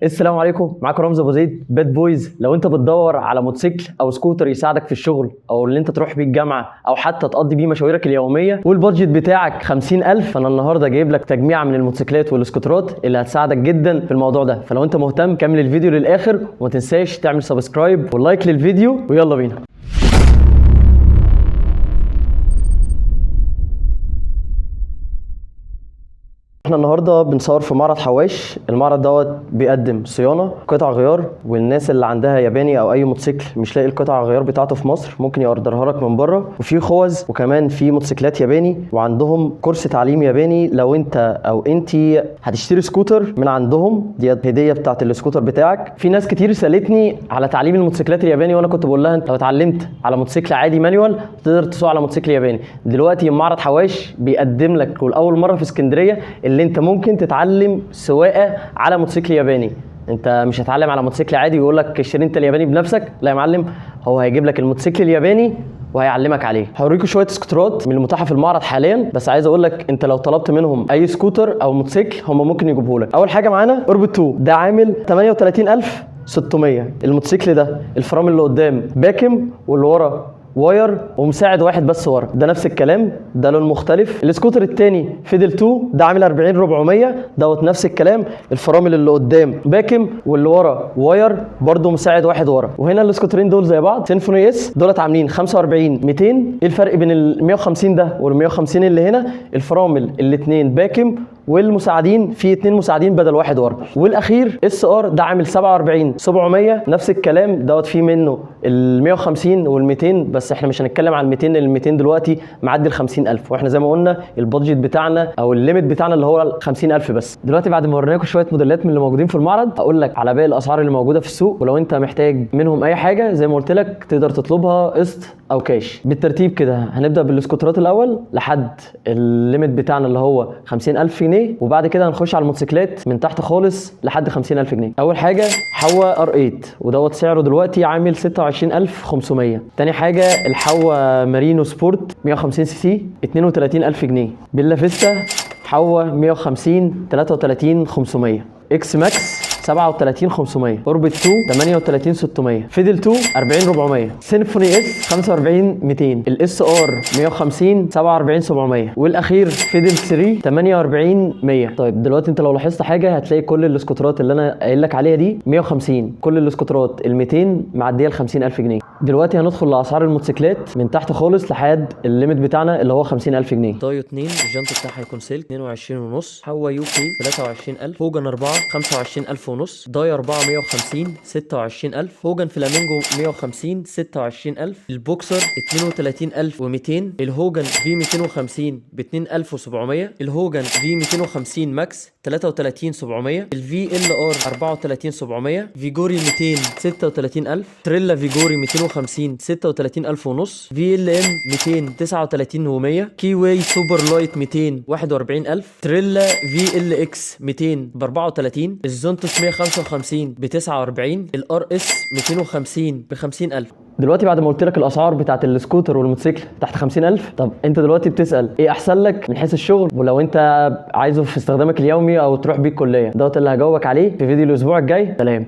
السلام عليكم، معاكم رمزي ابو زيد باد بويز. لو انت بتدور على موتوسيكل او سكوتر يساعدك في الشغل او اللي انت تروح بيه الجامعه او حتى تقضي بيه مشاويرك اليوميه والبادجت بتاعك 50,000، فانا النهارده جايب لك تجميعه من الموتوسيكلات والسكوترات اللي هتساعدك جدا في الموضوع ده. فلو انت مهتم كمل الفيديو للاخر وما تنساش تعمل سبسكرايب واللايك للفيديو، ويلا بينا. احنا النهارده بنصور في معرض حواش. المعرض دوت بيقدم صيانه، قطع غيار، والناس اللي عندها ياباني او اي موتوسيكل مش لاقي القطع الغيار بتاعته في مصر ممكن يوردرها لك من بره. وفي خوذ وكمان في موتوسيكلات ياباني، وعندهم كورس تعليم ياباني لو انت او انتي هتشتري سكوتر من عندهم، دي هديه بتاعت السكوتر بتاعك. في ناس كتير سالتني على تعليم الموتوسيكلات الياباني، وانا كنت بقول لها انت لو اتعلمت على موتوسيكل عادي مانيوال تقدر تسوق على موتوسيكل ياباني. دلوقتي معرض حواش بيقدم لك لاول مره في اسكندريه اللي انت ممكن تتعلم سواقه على موتوسيكل ياباني. انت مش هتتعلم على موتوسيكل عادي ويقول لك اشتري انت الياباني بنفسك، لا يا معلم، هو هيجيب لك الموتوسيكل الياباني وهيعلمك عليه. هوريكم شويه سكوترات من المتاحه في المعرض حاليا، بس عايز اقول لك انت لو طلبت منهم اي سكوتر او موتوسيكل هم ممكن يجيبوه لك. اول حاجه معانا اوربت 2، ده عامل 38,600. الموتوسيكل ده الفرامل اللي قدام باكم واللي ورا واير ومساعد واحد بس ورا، ده نفس الكلام، ده لون مختلف. السكوتر الثاني فيدل 2، ده عامل 40,400، دوت نفس الكلام، الفرامل اللي قدام باكم واللي ورا واير برده مساعد واحد ورا. وهنا السكوترين دول زي بعض، سيمفوني اس دولت عاملين 45,200. ايه الفرق بين ال 150 ده وال 150 اللي هنا؟ الفرامل الاثنين باكم، والمساعدين في 2 مساعدين بدل واحد ورا. والاخير اس ار ده عامل 47,700، نفس الكلام، دوت فيه منه ال 150 وال 200، بس احنا مش هنتكلم عن 200 لان ال 200 دلوقتي معدي ال 50,000، واحنا زي ما قلنا البادجت بتاعنا او الليميت بتاعنا اللي هو ال 50,000 بس. دلوقتي بعد ما وريناكم شويه موديلات من اللي موجودين في المعرض، هقول لك على باقي الاسعار اللي موجوده في السوق، ولو انت محتاج منهم اي حاجه زي ما قلت لك تقدر تطلبها قسط او كاش. بالترتيب كده هنبدا بالسكوترات الاول لحد الليميت بتاعنا اللي هو 50,000 جنيه، وبعد كده هنخش على الموتوسيكلات من تحت خالص لحد 50,000 جنيه. اول حاجه حوا ار 8، ودوت سعره دلوقتي عامل 26,500. تاني حاجه الحوا مارينو سبورت 150 سي سي 32,000 جنيه. بيلا فيستا حوا 150 33,500. اكس ماكس 37,500. اوربت 2 38,600. فيدل 2 40,400. سيمفوني اس 45,200. الاس ار 150 47,700. والاخير فيدل 3 48,100. طيب دلوقتي انت لو لاحظت حاجه هتلاقي كل الاسكوترات اللي انا قايل لك عليها دي 150، كل الاسكوترات ال 200 معديه ال 50,000 جنيه. دلوقتي هندخل لاسعار الموتوسيكلات من تحت خالص لحد الليميت بتاعنا اللي هو 50,000 جنيه. دايو 2 الجنط بتاعها هيكون سلك 22.5. حوا يو كي 23,000. هوجن 4 25,500. داي 4 150 26,000. هوجن فلامينجو 150 26,000. البوكسر 32,200. الهوجن في 250 ب 2,700. الهوجن في 250 ماكس 33,700. الفي ال ار 34,700. فيجوري 200 36,000. تريلا فيجوري 250 36,000 ونص. في ال ام 200 39,100. كي واي سوبر لايت 200 41,000. تريلا في ال اكس 200 ب 34. الزونتوس 155 ب 49. الار اس 250 ب 50,000. دلوقتي بعد ما قلت لك الاسعار بتاعت السكوتر والموتوسيكل تحت 50,000، طب انت دلوقتي بتسال ايه احسن لك من حيث الشغل ولو انت عايزه في استخدامك اليومي او تروح بيه الكليه؟ دوت اللي هجاوبك عليه في فيديو الاسبوع الجاي. سلام.